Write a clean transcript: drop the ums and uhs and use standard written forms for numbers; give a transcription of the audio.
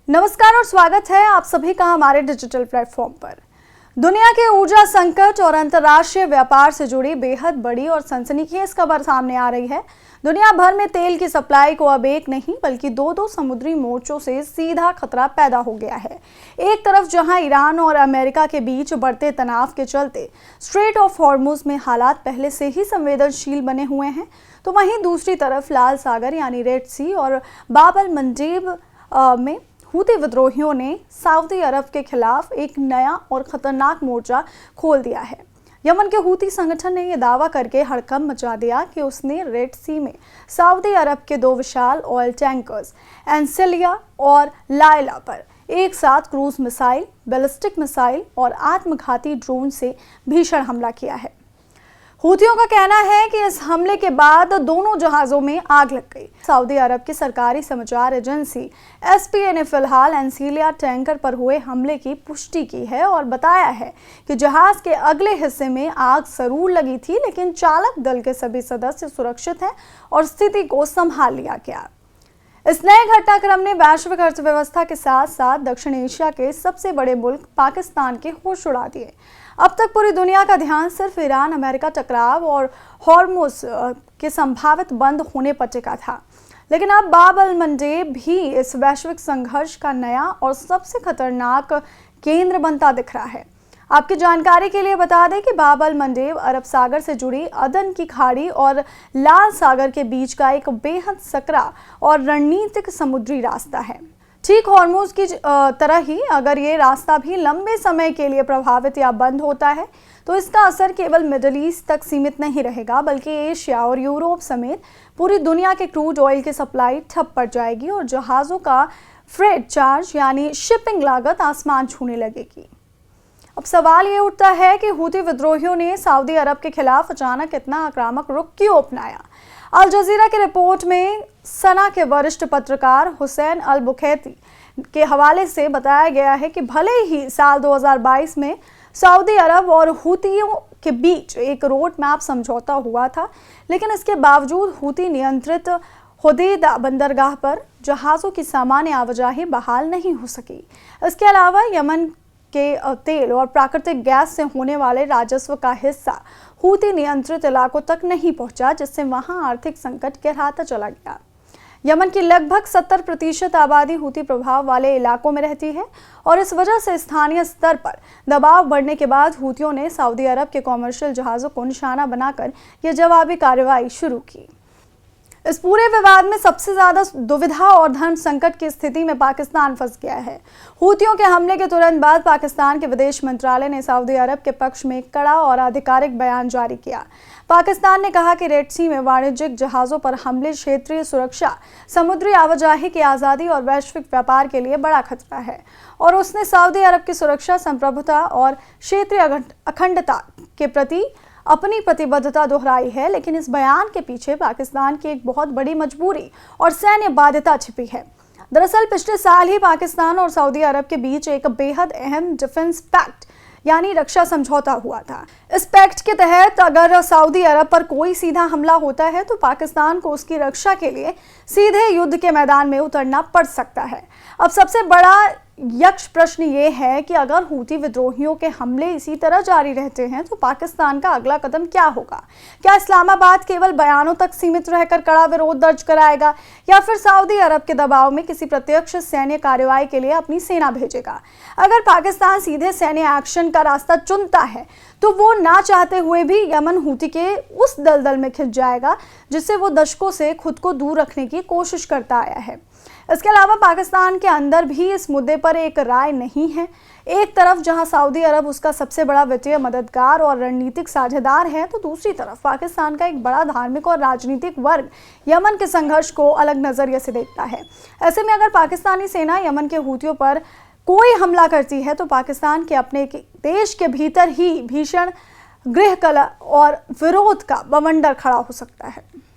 नमस्कार और स्वागत है आप सभी का हमारे डिजिटल प्लेटफॉर्म पर। दुनिया के ऊर्जा संकट और अंतर्राष्ट्रीय व्यापार से जुड़ी बेहद बड़ी और सनसनीखेज खबर सामने आ रही है। दुनिया भर में तेल की सप्लाई को अब एक नहीं बल्कि दो समुद्री मोर्चों से सीधा खतरा पैदा हो गया है। एक तरफ जहां ईरान और अमेरिका के बीच बढ़ते तनाव के चलते स्ट्रेट ऑफ हॉर्मुज में हालात पहले से ही संवेदनशील बने हुए हैं, तो वहीं दूसरी तरफ लाल सागर यानी रेड सी और बाब अल मंडेब में हूती विद्रोहियों ने सऊदी अरब के खिलाफ एक नया और खतरनाक मोर्चा खोल दिया है। यमन के हूती संगठन ने यह दावा करके हड़कंप मचा दिया कि उसने रेड सी में सऊदी अरब के दो विशाल ऑयल टैंकर्स एंसेलिया और लायला पर एक साथ क्रूज मिसाइल, बैलिस्टिक मिसाइल और आत्मघाती ड्रोन से भीषण हमला किया है। हूतियों का कहना है कि इस हमले के बाद दोनों जहाजों में आग लग गई। सऊदी अरब की सरकारी समाचार एजेंसी एसपीए ने फिलहाल एंसेलिया टैंकर पर हुए हमले की पुष्टि की है और बताया है कि जहाज के अगले हिस्से में आग जरूर लगी थी, लेकिन चालक दल के सभी सदस्य सुरक्षित हैं और स्थिति को संभाल लिया गया। इस नए घटनाक्रम ने वैश्विक अर्थव्यवस्था के साथ साथ दक्षिण एशिया के सबसे बड़े मुल्क पाकिस्तान के होश उड़ा दिए। अब तक पूरी दुनिया का ध्यान सिर्फ ईरान अमेरिका टकराव और हॉर्मुज के संभावित बंद होने पर टिका था, लेकिन अब बाब अल मंडेब भी इस वैश्विक संघर्ष का नया और सबसे खतरनाक केंद्र बनता दिख रहा है। आपकी जानकारी के लिए बता दें कि बाब अल मंडेब अरब सागर से जुड़ी अदन की खाड़ी और लाल सागर के बीच का एक बेहद सकरा और रणनीतिक समुद्री रास्ता है। ठीक हॉर्मुज की तरह ही अगर ये रास्ता भी लंबे समय के लिए प्रभावित या बंद होता है तो इसका असर केवल मिडिल ईस्ट तक सीमित नहीं रहेगा, बल्कि एशिया और यूरोप समेत पूरी दुनिया के क्रूड ऑयल की सप्लाई ठप पड़ जाएगी और जहाज़ों का फ्रेट चार्ज यानी शिपिंग लागत आसमान छूने लगेगी। अब सवाल ये उठता है कि हूती विद्रोहियों ने सऊदी अरब के खिलाफ अचानक इतना आक्रामक रुख क्यों अपनाया। अल जजीरा की रिपोर्ट में सना के वरिष्ठ पत्रकार हुसैन अल बुखैती के हवाले से बताया गया है कि भले ही साल 2022 में सऊदी अरब और हूतियों के बीच एक रोड मैप समझौता हुआ था, लेकिन इसके बावजूद हूती नियंत्रित होदेदा बंदरगाह पर जहाज़ों की सामान्य आवाजाही बहाल नहीं हो सकी। इसके अलावा यमन के तेल और प्राकृतिक गैस से होने वाले राजस्व का हिस्सा हूती नियंत्रित इलाकों तक नहीं पहुंचा, जिससे वहां आर्थिक संकट गहराता चला गया। यमन की लगभग 70% आबादी हूती प्रभाव वाले इलाकों में रहती है और इस वजह से स्थानीय स्तर पर दबाव बढ़ने के बाद हूतियों ने सऊदी अरब के कॉमर्शियल जहाज़ों को निशाना बनाकर यह जवाबी कार्रवाई शुरू की। इस पूरे विवाद में सबसे ज्यादा दुविधा और धर्म संकट की स्थिति में पाकिस्तान फंस गया है। हूतियों के हमले के तुरंत बाद पाकिस्तान के विदेश मंत्रालय ने सऊदी अरब के पक्ष में कड़ा और आधिकारिक बयान जारी किया। पाकिस्तान ने कहा कि रेड सी में वाणिज्यिक जहाज़ों पर हमले क्षेत्रीय सुरक्षा, समुद्री आवाजाही की आज़ादी और वैश्विक व्यापार के लिए बड़ा खतरा है और उसने सऊदी अरब की सुरक्षा, संप्रभुता और क्षेत्रीय अखंडता के प्रति अपनी प्रतिबद्धता दोहराई है। लेकिन इस बयान के पीछे पाकिस्तान की एक बहुत बड़ी मजबूरी और सैन्य बाध्यता छिपी है। दरअसल पिछले साल ही पाकिस्तान और सऊदी अरब के बीच एक बेहद अहम डिफेंस पैक्ट यानी रक्षा समझौता हुआ था। इस पैक्ट के तहत अगर सऊदी अरब पर कोई सीधा हमला होता है तो पाकिस्तान को उसकी रक्षा के लिए सीधे युद्ध के मैदान में उतरना पड़ सकता है। अब सबसे बड़ा यक्ष प्रश्न ये है कि अगर हूती विद्रोहियों के हमले इसी तरह जारी रहते हैं तो पाकिस्तान का अगला कदम क्या होगा। क्या इस्लामाबाद केवल बयानों तक सीमित रहकर कड़ा विरोध दर्ज कराएगा या फिर सऊदी अरब के दबाव में किसी प्रत्यक्ष सैन्य कार्रवाई के लिए अपनी सेना भेजेगा। अगर पाकिस्तान सीधे सैन्य एक्शन का रास्ता चुनता है तो वो ना चाहते हुए भी यमन हूती के उस दलदल में खिंच जाएगा जिससे वो दशकों से खुद को दूर रखने की कोशिश करता आया है। इसके अलावा पाकिस्तान के अंदर भी इस मुद्दे पर एक राय नहीं है। एक तरफ जहां सऊदी अरब उसका सबसे बड़ा वित्तीय मददगार और रणनीतिक साझेदार है, तो दूसरी तरफ पाकिस्तान का एक बड़ा धार्मिक और राजनीतिक वर्ग यमन के संघर्ष को अलग नजरिए से देखता है। ऐसे में अगर पाकिस्तानी सेना यमन के हूतियों पर कोई हमला करती है तो पाकिस्तान के अपने देश के भीतर ही भीषण गृह कलह और विरोध का बवंडर खड़ा हो सकता है।